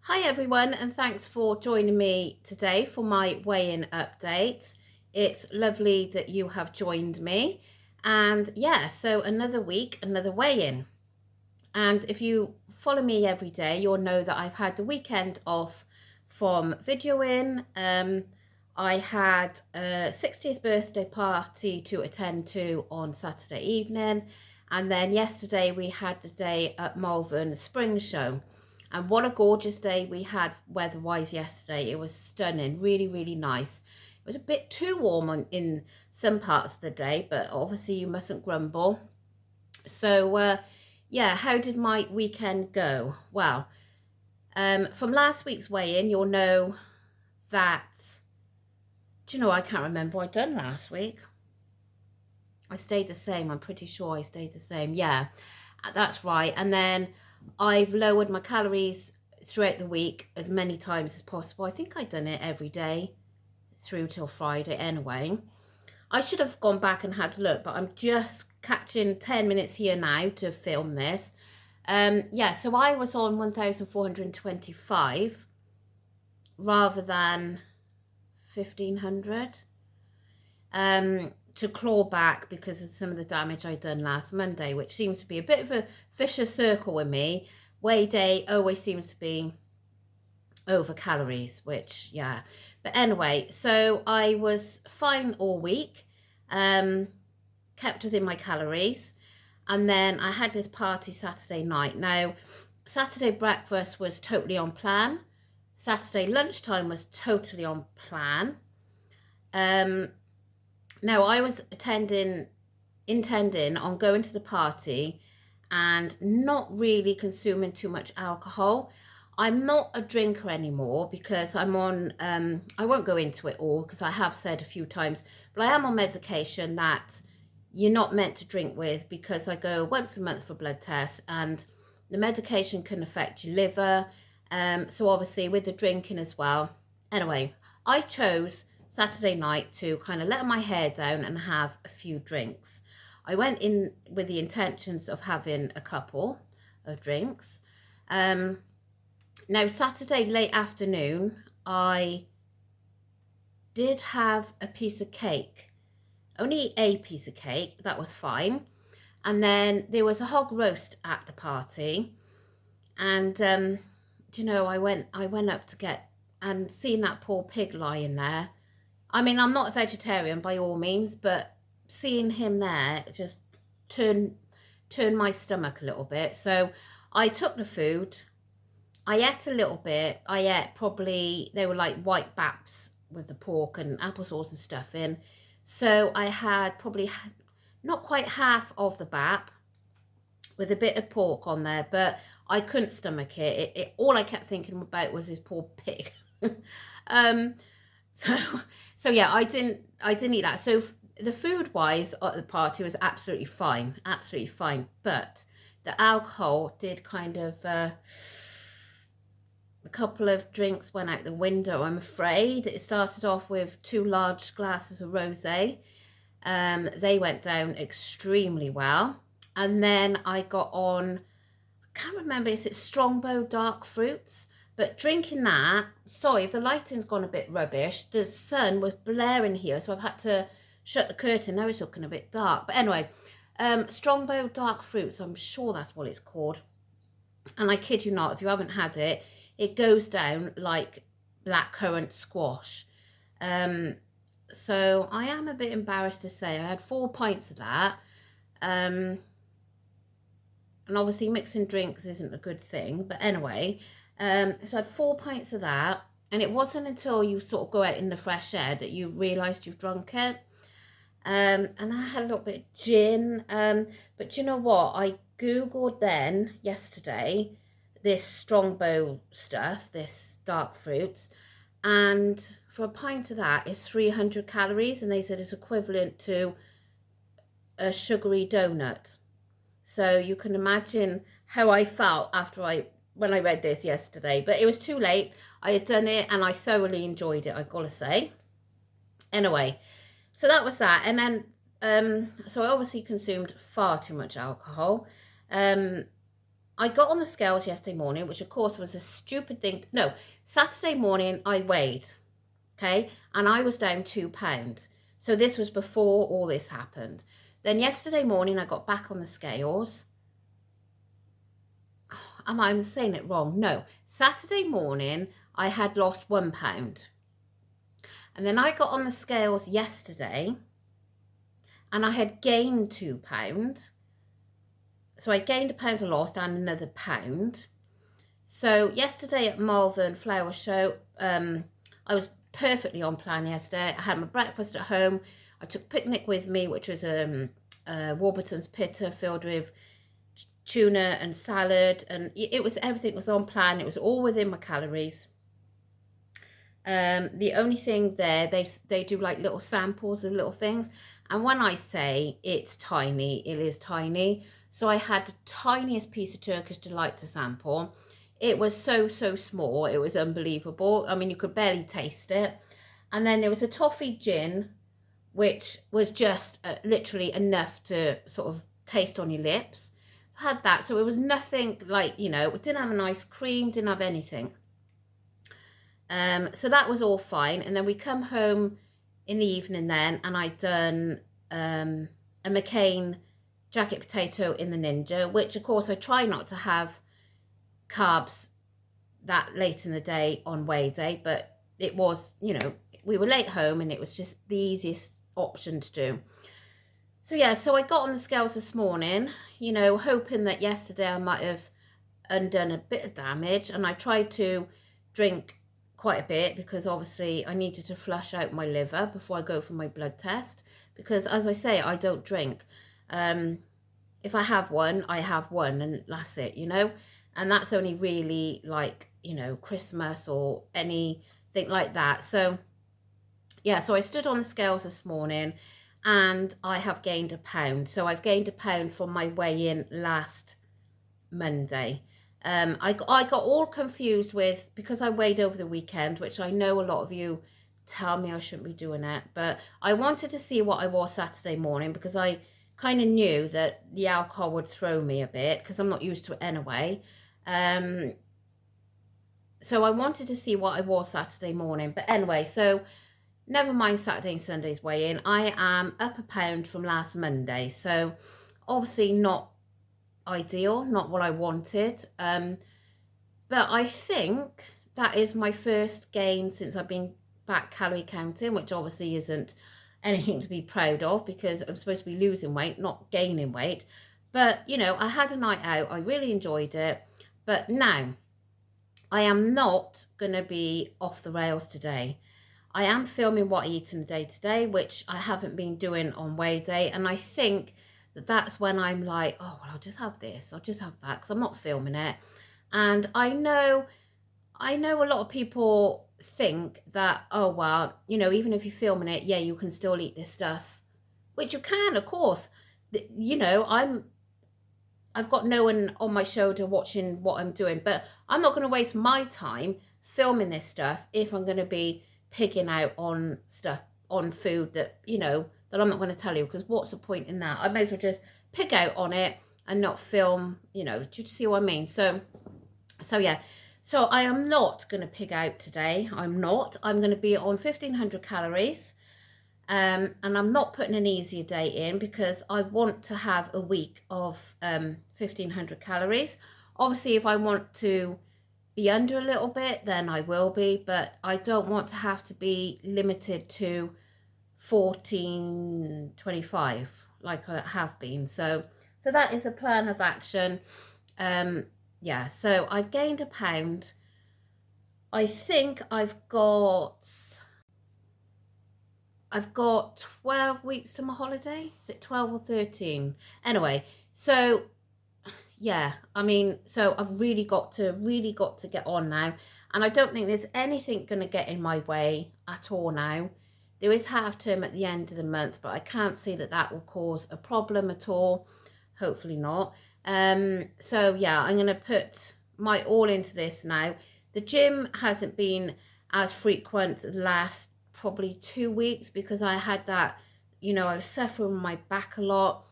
Hi everyone, and thanks for joining me today for my weigh-in update. It's lovely that you have joined me. And yeah, so another week, another weigh-in. And if you follow me every day, you'll know that I've had the weekend off from videoing. I had a 60th birthday party to attend to on Saturday evening. And then yesterday we had the day at Malvern Spring Show. And what a gorgeous day we had weather-wise yesterday. It was stunning, really, really nice. It was a bit too warm in some parts of the day, but obviously you mustn't grumble. So, yeah, how did my weekend go? Well, from last week's weigh-in, you'll know that, do you know, I can't remember what I'd done last week. I stayed the same. I'm pretty sure I stayed the same. Yeah, that's right. And then I've lowered my calories throughout the week as many times as possible. I think I'd done it every day through till Friday anyway. I should have gone back and had a look, but I'm just catching 10 minutes here now to film this. Yeah, so I was on 1,425 rather than 1,500 to claw back because of some of the damage I'd done last Monday, which seems to be a bit of a vicious circle with me. Weigh day always seems to be over calories, which, yeah. But anyway, so I was fine all week, kept within my calories. And then I had this party Saturday night. Now, Saturday breakfast was totally on plan. Saturday lunchtime was totally on plan. Now, I was intending on going to the party and not really consuming too much alcohol. I'm not a drinker anymore because I'm on, I won't go into it all because I have said a few times, but I am on medication that you're not meant to drink with because I go once a month for blood tests and the medication can affect your liver. So obviously with the drinking as well. Anyway, I chose Saturday night to kind of let my hair down and have a few drinks. I went in with the intentions of having a couple of drinks. Now, Saturday late afternoon, I did have a piece of cake. Only a piece of cake, that was fine. And then there was a hog roast at the party. And, you know, I went up to get, and seeing that poor pig lying there. I mean, I'm not a vegetarian by all means, but seeing him there just turned my stomach a little bit. So I took the food. I ate a little bit. I ate probably, they were like white baps with the pork and applesauce and stuff in. So I had probably not quite half of the bap with a bit of pork on there, but I couldn't stomach it. All I kept thinking about was this poor pig. um, so, so yeah, I didn't eat that. So the food wise at the party was absolutely fine, But the alcohol did kind of, a couple of drinks went out the window, I'm afraid. It started off with 2 large glasses of rosé. They went down extremely well. And then I got on, I can't remember, is it Strongbow dark fruits? But drinking that, sorry if the lighting's gone a bit rubbish, the sun was blaring here, so I've had to shut the curtain. Now it's looking a bit dark. But anyway, Strongbow dark fruits, I'm sure that's what it's called. And I kid you not, if you haven't had it, it goes down like blackcurrant squash. So I am a bit embarrassed to say I had 4 pints of that. And obviously mixing drinks isn't a good thing. But anyway, so I had 4 pints of that. And it wasn't until you sort of go out in the fresh air that you realised you've drunk it. And I had a little bit of gin. But you know what? I Googled then yesterday this Strongbow stuff, this dark fruits, and for a pint of that is 300 calories, and they said it's equivalent to a sugary donut. So you can imagine how I felt when I read this yesterday. But it was too late. I had done it and I thoroughly enjoyed it, I gotta say. Anyway, so that was that. And then so I obviously consumed far too much alcohol. I got on the scales yesterday morning, which of course was a stupid thing. No, Saturday morning I weighed, okay, and I was down £2. So this was before all this happened. Then yesterday morning I got back on the scales. Am I saying it wrong? No. Saturday morning I had lost £1. And then I got on the scales yesterday and I had gained £2. So I gained a pound, I lost, and another £1. So yesterday at Malvern Flower Show, I was perfectly on plan yesterday. I had my breakfast at home. I took picnic with me, which was Warburton's pitta filled with tuna and salad, and everything was on plan. It was all within my calories. The only thing there, they do like little samples of little things, and when I say it's tiny, it is tiny. So I had the tiniest piece of Turkish delight to sample. It was so small, it was unbelievable. I mean, you could barely taste it. And then there was a toffee gin, which was just literally enough to sort of taste on your lips. Had that, so it was nothing like, it didn't have an ice cream, didn't have anything. So that was all fine. And then we come home in the evening then, and I'd done a McCain jacket potato in the Ninja, which of course I try not to have carbs that late in the day on weigh day, but it was, we were late home and it was just the easiest option to do. So yeah, so I got on the scales this morning, hoping that yesterday I might have undone a bit of damage, and I tried to drink quite a bit because obviously I needed to flush out my liver before I go for my blood test, because as I say, I don't drink. If I have one, I have one, and that's it, and that's only really like, Christmas or anything like that. So yeah, so I stood on the scales this morning and I have gained £1. So I've gained £1 from my weigh-in last Monday. I got all confused because I weighed over the weekend, which I know a lot of you tell me I shouldn't be doing it, but I wanted to see what I was Saturday morning because I kind of knew that the alcohol would throw me a bit because I'm not used to it anyway. So I wanted to see what I was Saturday morning, but anyway, so never mind Saturday and Sunday's weigh-in. I am up £1 from last Monday, so obviously not ideal, not what I wanted, but I think that is my first gain since I've been back calorie counting, which obviously isn't anything to be proud of because I'm supposed to be losing weight, not gaining weight. But I had a night out, I really enjoyed it, but now I am not going to be off the rails today. I am filming what I eat in a day today, which I haven't been doing on weigh day, and I think that's when I'm like, oh, well, I'll just have this, I'll just have that, because I'm not filming it. And I know a lot of people think that, oh, well, even if you're filming it, yeah, you can still eat this stuff, which you can, of course. I've got no one on my shoulder watching what I'm doing, but I'm not going to waste my time filming this stuff if I'm going to be pigging out on stuff, on food that, that I'm not going to tell you, because what's the point in that? I may as well just pig out on it and not film, do you see what I mean? So yeah, so I am not going to pig out today. I'm going to be on 1,500 calories. And I'm not putting an easier day in because I want to have a week of 1,500 calories. Obviously, if I want to be under a little bit, then I will be, but I don't want to have to be limited to 1425 like I have been. So that is a plan of action. Yeah, so I've gained £1. I think I've got 12 weeks to my holiday. Is it 12 or 13? Anyway, so yeah, I mean, so I've really got to get on now. And I don't think there's anything going to get in my way at all now. There is half term at the end of the month, but I can't see that will cause a problem at all. Hopefully not. So yeah, I'm going to put my all into this now. The gym hasn't been as frequent the last probably 2 weeks because I had that, I was suffering with my back a lot,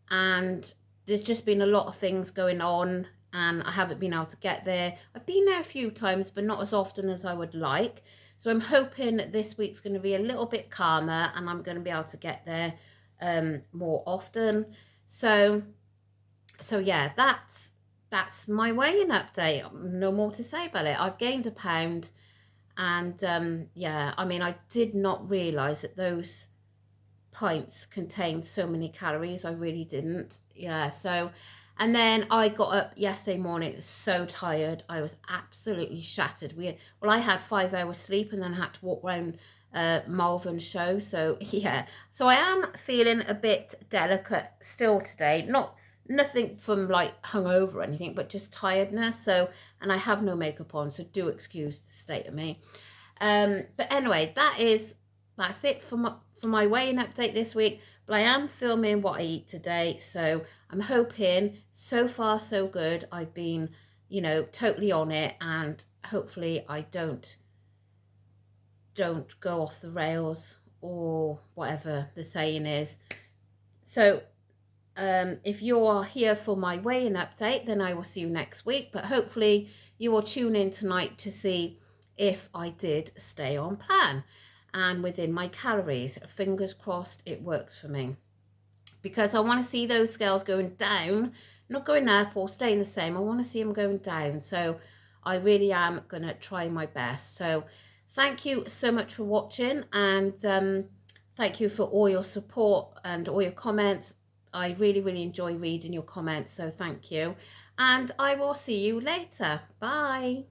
and there's just been a lot of things going on and I haven't been able to get there. I've been there a few times, but not as often as I would like. So I'm hoping that this week's going to be a little bit calmer and I'm going to be able to get there more often. So yeah, that's my weighing update. No more to say about it. I've gained a pound, and yeah, I mean, I did not realise that those pints contained so many calories. I really didn't. Yeah, so and then I got up yesterday morning so tired. I was absolutely shattered. I had 5 hours sleep and then had to walk around Malvern show. So yeah, so I am feeling a bit delicate still today. Nothing from like hungover or anything, but just tiredness. So, and I have no makeup on, so do excuse the state of me. But anyway, that's it for my weighing update this week. But I am filming what I eat today, so I'm hoping so far so good. I've been, totally on it, and hopefully I don't go off the rails or whatever the saying is. So if you are here for my weighing update, then I will see you next week. But hopefully you will tune in tonight to see if I did stay on plan and within my calories. Fingers crossed it works for me, because I want to see those scales going down, not going up or staying the same. I want to see them going down. So I really am going to try my best. So thank you so much for watching, and thank you for all your support and all your comments. I really, really enjoy reading your comments, so thank you. And I will see you later. Bye.